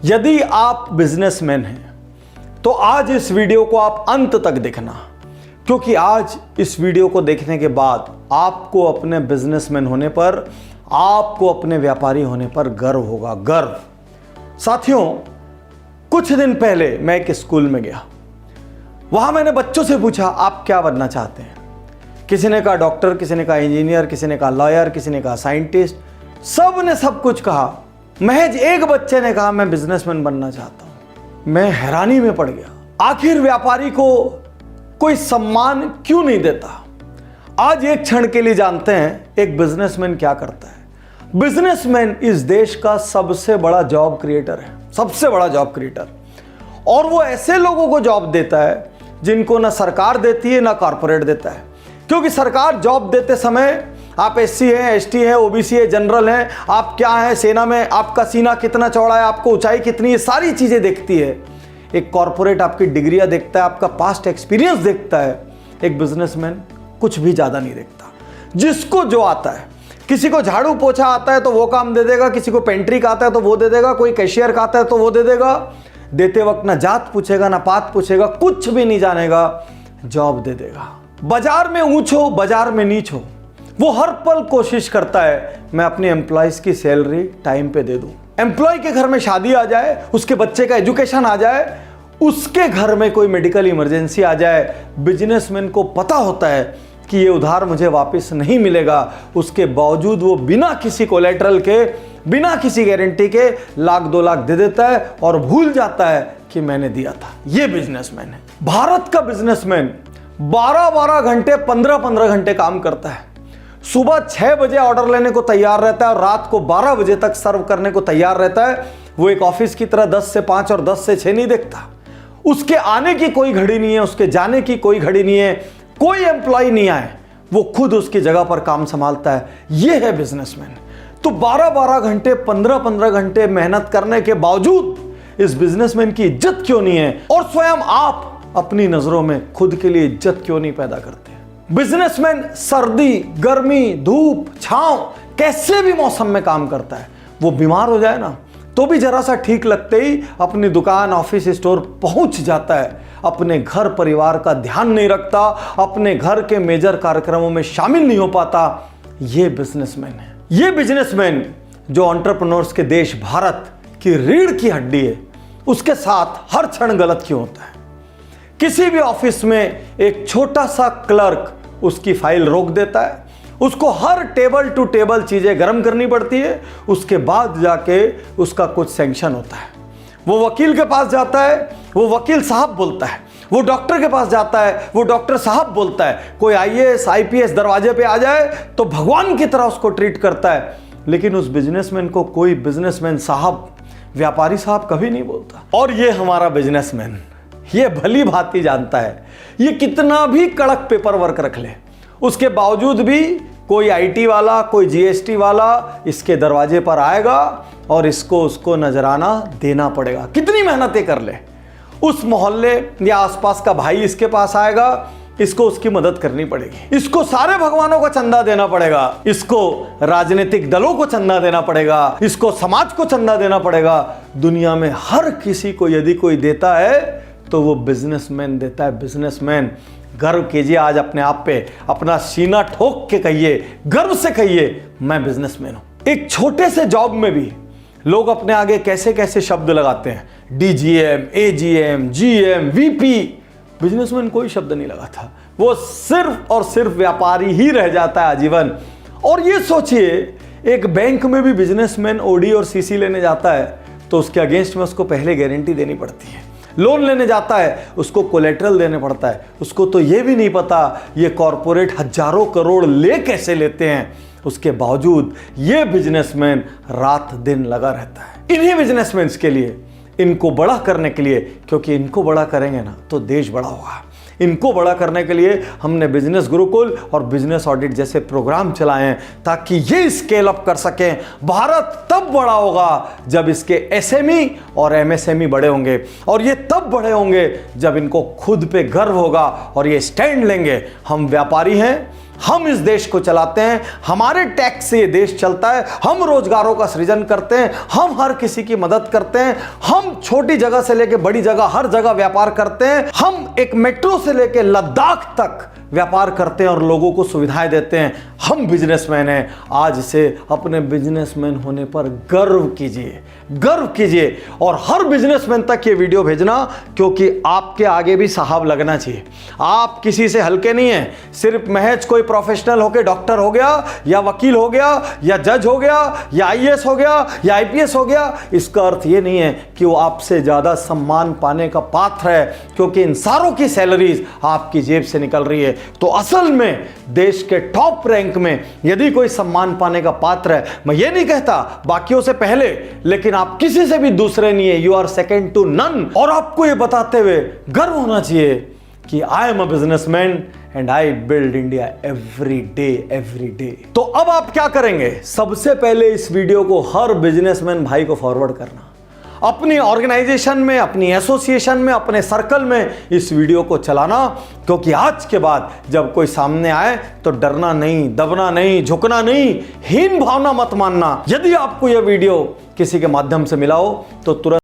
यदि आप बिजनेसमैन हैं तो आज इस वीडियो को आप अंत तक देखना, क्योंकि आज इस वीडियो को देखने के बाद आपको अपने बिजनेसमैन होने पर, आपको अपने व्यापारी होने पर गर्व होगा, गर्व। साथियों, कुछ दिन पहले मैं एक स्कूल में गया। वहां मैंने बच्चों से पूछा, आप क्या बनना चाहते हैं? किसी ने कहा डॉक्टर, किसी ने कहा इंजीनियर, किसी ने कहा लॉयर, किसी ने कहा साइंटिस्ट। सब ने सब कुछ कहा। महज एक बच्चे ने कहा मैं बिजनेसमैन बनना चाहता हूं। मैं हैरानी में पड़ गया। आखिर व्यापारी को कोई सम्मान क्यों नहीं देता? आज एक क्षण के लिए जानते हैं एक बिजनेसमैन क्या करता है। बिजनेसमैन इस देश का सबसे बड़ा जॉब क्रिएटर है, सबसे बड़ा जॉब क्रिएटर। और वो ऐसे लोगों को जॉब देता है जिनको ना सरकार देती है ना कॉर्पोरेट देता है। क्योंकि सरकार जॉब देते समय आप एससी हैं, एसटी हैं, ओबीसी है, जनरल हैं, आप क्या हैं, सेना में आपका सीना कितना चौड़ा है, आपको ऊंचाई कितनी है, सारी चीजें देखती है। एक कॉर्पोरेट आपकी डिग्रियां देखता है, आपका पास्ट एक्सपीरियंस देखता है। एक बिजनेसमैन कुछ भी ज्यादा नहीं देखता। जिसको जो आता है, किसी को झाड़ू पोछा आता है तो वो काम दे देगा, किसी को पेंट्री का आता है तो वो दे देगा, कोई कैशियर का आता है तो वो दे देगा। देते वक्त ना जात पूछेगा ना पात पूछेगा, कुछ भी नहीं जानेगा, जॉब दे देगा। बाजार में ऊंच हो, बाजार में नीच हो, वो हर पल कोशिश करता है मैं अपने एम्प्लॉयज की सैलरी टाइम पे दे दूं। एम्प्लॉय के घर में शादी आ जाए, उसके बच्चे का एजुकेशन आ जाए, उसके घर में कोई मेडिकल इमरजेंसी आ जाए, बिजनेसमैन को पता होता है कि ये उधार मुझे वापस नहीं मिलेगा। उसके बावजूद वो बिना किसी कोलेटरल के, बिना किसी गारंटी के लाख 2 लाख दे देता है और भूल जाता है कि मैंने दिया था। ये बिजनेसमैन है। भारत का बिजनेसमैन 12-12 घंटे, 15-15 घंटे काम करता है। सुबह 6 बजे ऑर्डर लेने को तैयार रहता है और रात को 12 बजे तक सर्व करने को तैयार रहता है। वो एक ऑफिस की तरह 10 से 5 और 10 से 6 नहीं देखता। उसके आने की कोई घड़ी नहीं है, उसके जाने की कोई घड़ी नहीं है। कोई एम्प्लॉय नहीं आए, वो खुद उसकी जगह पर काम संभालता है। ये है बिजनेसमैन। तो 12-12 घंटे, 15-15 घंटे मेहनत करने के बावजूद इस बिजनेसमैन की इज्जत क्यों नहीं है? और स्वयं आप अपनी नजरों में खुद के लिए इज्जत क्यों नहीं पैदा करते? बिजनेसमैन सर्दी, गर्मी, धूप, छांव, कैसे भी मौसम में काम करता है। वो बीमार हो जाए ना तो भी जरा सा ठीक लगते ही अपनी दुकान, ऑफिस, स्टोर पहुंच जाता है। अपने घर परिवार का ध्यान नहीं रखता, अपने घर के मेजर कार्यक्रमों में शामिल नहीं हो पाता। ये बिजनेसमैन है। ये बिजनेसमैन जो एंटरप्रेन्योर्स के देश भारत की रीढ़ की हड्डी है, उसके साथ हर क्षण गलत क्यों होता है? किसी भी ऑफिस में एक छोटा सा क्लर्क उसकी फाइल रोक देता है, उसको हर टेबल टू टेबल चीजें गर्म करनी पड़ती है, उसके बाद जाके उसका कुछ सैंक्शन होता है। वो वकील के पास जाता है, वो वकील साहब बोलता है। वो डॉक्टर के पास जाता है, वो डॉक्टर साहब बोलता है। कोई आईएएस, आईपीएस दरवाजे पे आ जाए तो भगवान की तरह उसको ट्रीट करता है। लेकिन उस बिजनेसमैन को कोई बिजनेसमैन साहब, व्यापारी साहब कभी नहीं बोलता। और ये हमारा बिजनेसमैन, ये भली भांति जानता है ये कितना भी कड़क पेपर वर्क रख ले, उसके बावजूद भी कोई आईटी वाला, कोई जीएसटी वाला इसके दरवाजे पर आएगा और इसको उसको नजराना देना पड़ेगा। कितनी मेहनतें कर ले, उस मोहल्ले या आसपास का भाई इसके पास आएगा, इसको उसकी मदद करनी पड़ेगी। इसको सारे भगवानों को चंदा देना पड़ेगा, इसको राजनीतिक दलों को चंदा देना पड़ेगा, इसको समाज को चंदा देना पड़ेगा। दुनिया में हर किसी को यदि कोई देता है तो वो बिजनेसमैन देता है। बिजनेसमैन। गर्व कीजिए आज अपने आप पे, अपना सीना ठोक के कहिए, गर्व से कहिए मैं बिजनेसमैन हूं। एक छोटे से जॉब में भी लोग अपने आगे कैसे कैसे शब्द लगाते हैं, DGM, AGM, GM, VP. Businessman कोई शब्द नहीं लगाता, वो सिर्फ और सिर्फ व्यापारी ही रह जाता है आजीवन। और ये सोचिए, एक बैंक में भी बिजनेसमैन ओडी और सीसी लेने जाता है तो उसके अगेंस्ट में उसको पहले गारंटी देनी पड़ती है। लोन लेने जाता है, उसको कोलेटरल देने पड़ता है। उसको तो ये भी नहीं पता ये कॉरपोरेट हजारों करोड़ ले कैसे लेते हैं। उसके बावजूद ये बिजनेसमैन रात दिन लगा रहता है इन्हीं बिजनेसमैन्स के लिए, इनको बड़ा करने के लिए। क्योंकि इनको बड़ा करेंगे ना तो देश बड़ा होगा। इनको बड़ा करने के लिए हमने बिजनेस गुरुकुल और बिजनेस ऑडिट जैसे प्रोग्राम चलाए हैं ताकि ये स्केल अप कर सकें। भारत तब बड़ा होगा जब इसके एसएमई और एमएसएमई बड़े होंगे, और ये तब बड़े होंगे जब इनको खुद पे गर्व होगा और ये स्टैंड लेंगे। हम व्यापारी हैं, हम इस देश को चलाते हैं, हमारे टैक्स से ये देश चलता है, हम रोजगारों का सृजन करते हैं, हम हर किसी की मदद करते हैं, हम छोटी जगह से लेकर बड़ी जगह हर जगह व्यापार करते हैं, हम एक मेट्रो से लेकर लद्दाख तक व्यापार करते हैं और लोगों को सुविधाएं देते हैं। हम बिजनेसमैन हैं। आज से अपने बिजनेसमैन होने पर गर्व कीजिए, गर्व कीजिए और हर बिजनेसमैन तक ये वीडियो भेजना, क्योंकि आपके आगे भी साहब लगना चाहिए। आप किसी से हल्के नहीं हैं। सिर्फ महज कोई प्रोफेशनल होके डॉक्टर हो गया या वकील हो गया या जज हो गया या आईएएस हो गया या आईपीएस हो गया, इसका अर्थ ये नहीं है कि वो आपसे ज्यादा सम्मान पाने का पात्र है, क्योंकि इन सारों की सैलरीज आपकी जेब से निकल रही है। तो असल में देश के टॉप रैंक में यदि कोई सम्मान पाने का पात्र है, मैं ये नहीं कहता बाकियों से पहले, लेकिन आप किसी से भी दूसरे नहीं है, you are second to none. और आपको ये बताते हुए गर्व होना चाहिए कि I am a businessman and I build India every day. तो अब आप क्या करेंगे? सबसे पहले इस वीडियो को हर बिजनेसमैन भाई को फॉरवर्ड करना, अपनी ऑर्गेनाइजेशन में, अपनी एसोसिएशन में, अपने सर्कल में इस वीडियो को चलाना, क्योंकि आज के बाद जब कोई सामने आए तो डरना नहीं, दबना नहीं, झुकना नहीं, हीन भावना मत मानना। यदि आपको यह वीडियो किसी के माध्यम से मिला हो तो तुरंत